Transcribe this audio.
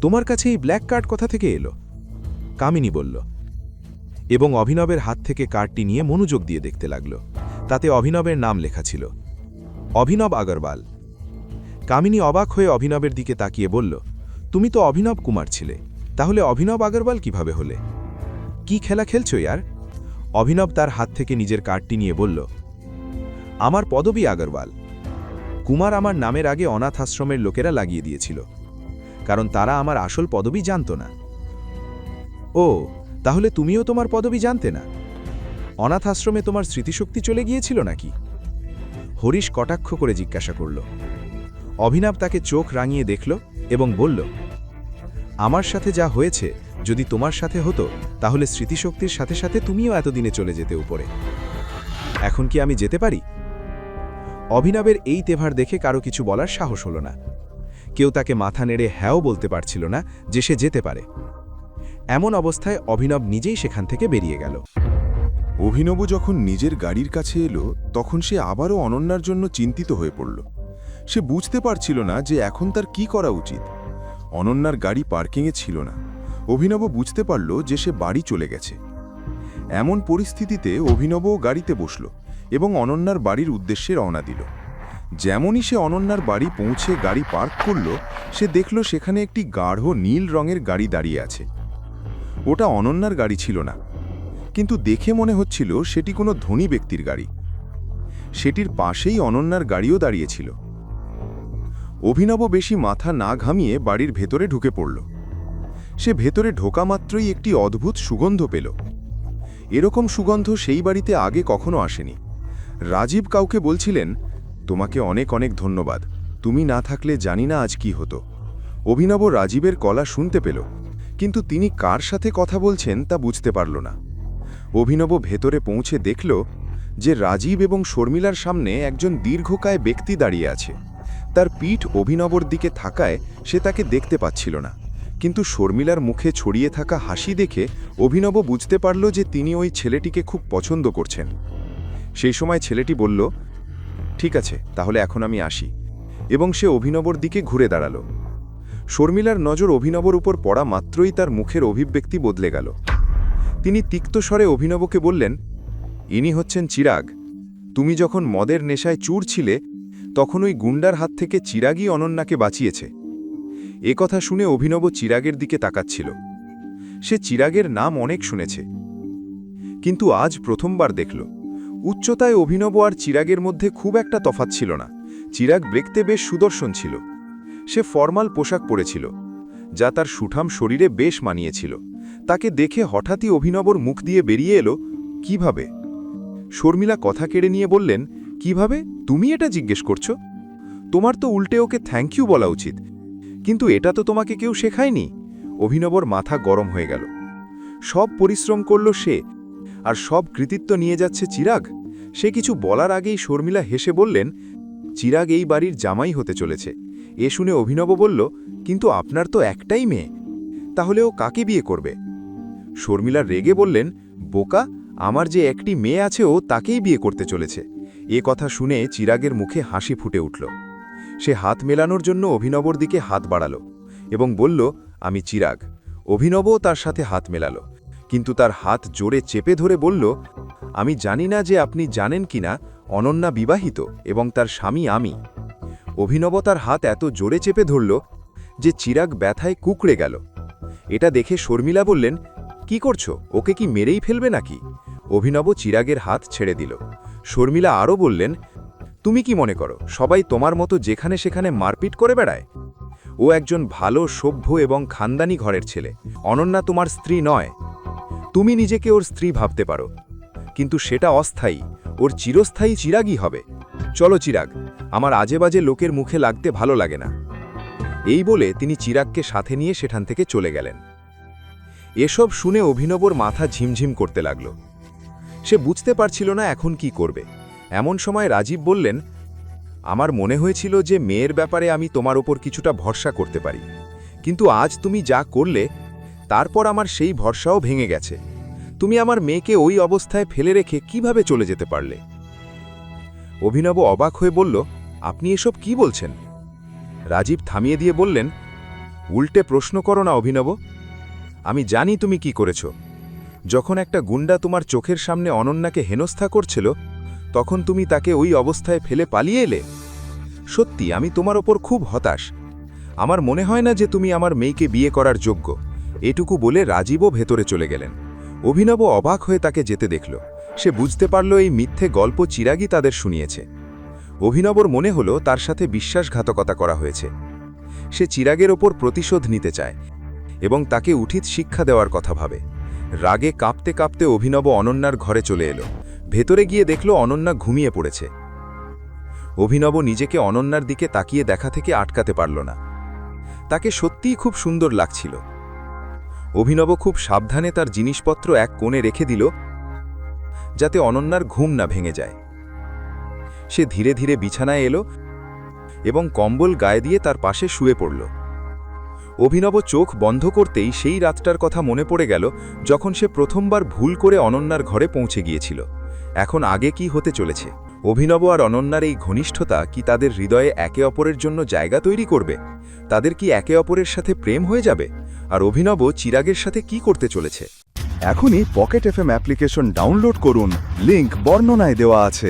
তোমার কাছে এই ব্ল্যাক কার্ড কোথা থেকে এলো? কামিনী বলল, এবং অভিনবের হাত থেকে কার্ডটি নিয়ে মনোযোগ দিয়ে দেখতে লাগল। তাতে অভিনবের নাম লেখা ছিল, অভিনব আগরওয়াল। কামিনী অবাক হয়ে অভিনবের দিকে তাকিয়ে বলল, তুমি তো অভিনব কুমার ছিলে, তাহলে অভিনব আগরওয়াল কিভাবে হলে? কি খেলা খেলছো ইয়ার? অভিনব তার হাত থেকে নিজের কার্ডটি নিয়ে বলল, আমার পদবী আগরওয়াল। কুমার আমার নামের আগে অনাথ আশ্রমের লোকেরা লাগিয়ে দিয়েছিল, কারণ তারা আমার আসল পদবী জানত না। ও, তাহলে তুমিও তোমার পদবী জানতে না? অনাথ আশ্রমে তোমার স্মৃতিশক্তি চলে গিয়েছিল নাকি? হরিশ কটাক্ষ করে জিজ্ঞাসা করল। অভিনব তাকে চোখ রাঙিয়ে দেখল এবং বলল, আমার সাথে যা হয়েছে যদি তোমার সাথে হতো, তাহলে স্মৃতিশক্তির সাথে সাথে তুমিও এতদিনে চলে যেতে উপরে। এখন কি আমি যেতে পারি? অভিনবের এই তেভার দেখে কারো কিছু বলার সাহস হল না। কেউ তাকে মাথা নেড়ে হ্যাঁও বলতে পারছিল না যে সে যেতে পারে। এমন অবস্থায় অভিনব নিজেই সেখান থেকে বেরিয়ে গেল। অভিনব যখন নিজের গাড়ির কাছে এলো, তখন সে আবারও অনন্যার জন্য চিন্তিত হয়ে পড়ল। সে বুঝতে পারছিল না যে এখন তার কি করা উচিত। অনন্যার গাড়ি পার্কিংয়ে ছিল না। অভিনব বুঝতে পারল যে সে বাড়ি চলে গেছে। এমন পরিস্থিতিতে অভিনবও গাড়িতে বসল এবং অনন্যার বাড়ির উদ্দেশ্যে রওনা দিল। যেমনই সে অনন্যার বাড়ি পৌঁছে গাড়ি পার্ক করল, সে দেখল সেখানে একটি গাঢ় নীল রঙের গাড়ি দাঁড়িয়ে আছে। ওটা অনন্যার গাড়ি ছিল না, কিন্তু দেখে মনে হচ্ছিল সেটি কোনো ধনী ব্যক্তির গাড়ি। সেটির পাশেই অনন্যার গাড়িও দাঁড়িয়েছিল। অভিনব বেশি মাথা না ঘামিয়ে বাড়ির ভেতরে ঢুকে পড়ল। সে ভেতরে ঢোকা মাত্রই একটি অদ্ভুত সুগন্ধ পেল। এরকম সুগন্ধ সেই বাড়িতে আগে কখনো আসেনি। রাজীব কাউকে বলছিলেন, তোমাকে অনেক অনেক ধন্যবাদ, তুমি না থাকলে জানি না আজ কি হতো। অভিনব রাজীবের গলা শুনতে পেল, কিন্তু তিনি কার সাথে কথা বলছেন তা বুঝতে পারল না। অভিনব ভেতরে পৌঁছে দেখল যে রাজীব এবং শর্মিলার সামনে একজন দীর্ঘকায় ব্যক্তি দাঁড়িয়ে আছে। তার পিঠ অভিনবর দিকে থাকায় সে তাকে দেখতে পাচ্ছিল না, কিন্তু শর্মিলার মুখে ছড়িয়ে থাকা হাসি দেখে অভিনব বুঝতে পারল যে তিনি ওই ছেলেটিকে খুব পছন্দ করছেন। সেই সময় ছেলেটি বলল, ঠিক আছে, তাহলে এখন আমি আসি, এবং সে অভিনবর দিকে ঘুরে দাঁড়াল। শর্মিলার নজর অভিনবর উপর পড়া মাত্রই তার মুখের অভিব্যক্তি বদলে গেল। তিনি তিক্ত স্বরে অভিনবকে বললেন, ইনি হচ্ছেন চিরাগ। তুমি যখন মদের নেশায় চুর ছিলে, তখন ওই গুন্ডার হাত থেকে চিরাগই অনন্যাকে বাঁচিয়েছে। এ কথা শুনে অভিনব চিরাগের দিকে তাকাচ্ছিল। সে চিরাগের নাম অনেক শুনেছে, কিন্তু আজ প্রথমবার দেখল। উচ্চতায় অভিনব আর চিরাগের মধ্যে খুব একটা তফাৎ ছিল না। চিরাগ দেখতে বেশ সুদর্শন ছিল। সে ফর্মাল পোশাক পরেছিল, যা তার সুঠাম শরীরে বেশ মানিয়েছিল। তাকে দেখে হঠাৎই অভিনবর মুখ দিয়ে বেরিয়ে এলো, কিভাবে? শর্মিলা কথা কেড়ে নিয়ে বললেন, কিভাবে? তুমি এটা জিজ্ঞেস করছো? তোমার তো উল্টে ওকে থ্যাংক ইউ বলা উচিত, কিন্তু এটা তো তোমাকে কেউ শেখায়নি। অভিনবর মাথা গরম হয়ে গেল। সব পরিশ্রম করল সে, আর সব কৃতিত্ব নিয়ে যাচ্ছে চিরাগ। সে কিছু বলার আগেই শর্মিলা হেসে বললেন, চিরাগ এই বাড়ির জামাই হতে চলেছে। এ শুনে অভিনব বলল, কিন্তু আপনার তো একটাই মেয়ে, তাহলে ও কাকে বিয়ে করবে? শর্মিলা রেগে বললেন, বোকা, আমার যে একটি মেয়ে আছে ও তাকেই বিয়ে করতে চলেছে। এ কথা শুনে চিরাগের মুখে হাসি ফুটে উঠল। সে হাত মেলানোর জন্য অভিনবর দিকে হাত বাড়াল এবং বলল, আমি চিরাগ। অভিনবও তার সাথে হাত মেলাল, কিন্তু তার হাত জোরে চেপে ধরে বলল, আমি জানি না যে আপনি জানেন কিনা, অনন্যা বিবাহিত এবং তার স্বামী আমি। অভিনব তার হাত এত জোরে চেপে ধরল যে চিরাগ ব্যথায় কুঁকড়ে গেল। এটা দেখে শর্মিলা বললেন, কি করছো? ওকে কি মেরেই ফেলবে নাকি? অভিনব চিরাগের হাত ছেড়ে দিল। শর্মিলা আরও বললেন, তুমি কি মনে করো সবাই তোমার মতো যেখানে সেখানে মারপিট করে বেড়ায়? ও একজন ভালো, সভ্য এবং খানদানি ঘরের ছেলে। অনন্যা তোমার স্ত্রী নয়। তুমি নিজেকে ওর স্ত্রী ভাবতে পারো, কিন্তু সেটা অস্থায়ী। ওর চিরস্থায়ী চিরাগই হবে। চলো চিরাগ, আমার আজেবাজে লোকের মুখে লাগতে ভালো লাগে না। এই বলে তিনি চিরাগকে সাথে নিয়ে সেখান থেকে চলে গেলেন। এসব শুনে অভিনবর মাথা ঝিমঝিম করতে লাগল। সে বুঝতে পারছিল না এখন কি করবে। এমন সময় রাজীব বললেন, আমার মনে হয়েছিল যে মেয়ের ব্যাপারে আমি তোমার ওপর কিছুটা ভরসা করতে পারি, কিন্তু আজ তুমি যা করলে তারপর আমার সেই ভরসাও ভেঙে গেছে। তুমি আমার মেয়েকে ওই অবস্থায় ফেলে রেখে কিভাবে চলে যেতে পারলে? অভিনব অবাক হয়ে বলল, আপনি এসব কি বলছেন? রাজীব থামিয়ে দিয়ে বললেন, উল্টে প্রশ্ন করো না অভিনব। আমি জানি তুমি কি করেছ। যখন একটা গুন্ডা তোমার চোখের সামনে অনন্যাকে হেনস্থা করছিল, তখন তুমি তাকে ওই অবস্থায় ফেলে পালিয়ে এলে। সত্যি আমি তোমার ওপর খুব হতাশ। আমার মনে হয় না যে তুমি আমার মেয়েকে বিয়ে করার যোগ্য। এটুকু বলে রাজীবও ভেতরে চলে গেলেন। অভিনব অবাক হয়ে তাকে যেতে দেখল। সে বুঝতে পারল এই মিথ্যে গল্প চিরাগই তাদের শুনিয়েছে। অভিনবর মনে হলো তার সাথে বিশ্বাসঘাতকতা করা হয়েছে। সে চিরাগের ওপর প্রতিশোধ নিতে চায় এবং তাকে উচিত শিক্ষা দেওয়ার কথা ভাবে। রাগে কাঁপতে কাঁপতে অভিনব অনন্যার ঘরে চলে এলো। ভেতরে গিয়ে দেখল অনন্যা ঘুমিয়ে পড়েছে। অভিনব নিজেকে অনন্যার দিকে তাকিয়ে দেখা থেকে আটকাতে পারল না। তাকে সত্যিই খুব সুন্দর লাগছিল। অভিনব খুব সাবধানে তার জিনিসপত্র এক কোণে রেখে দিল, যাতে অনন্যার ঘুম না ভেঙে যায়। সে ধীরে ধীরে বিছানায় এলো এবং কম্বল গায়ে দিয়ে তার পাশে শুয়ে পড়ল। অভিনব চোখ বন্ধ করতেই সেই রাতটার কথা মনে পড়ে গেল, যখন সে প্রথমবার ভুল করে অনন্যার ঘরে পৌঁছে গিয়েছিল। এখন আগে কি হতে চলেছে? অভিনব আর অনন্যার এই ঘনিষ্ঠতা কি তাদের হৃদয়ে একে অপরের জন্য জায়গা তৈরি করবে? তাদের কি একে অপরের সাথে প্রেম হয়ে যাবে? আর অভিনব চিরাগের সাথে কি করতে চলেছে? এখনই পকেট এফএম অ্যাপ্লিকেশন ডাউনলোড করুন, লিংক বর্ণনায় দেওয়া আছে।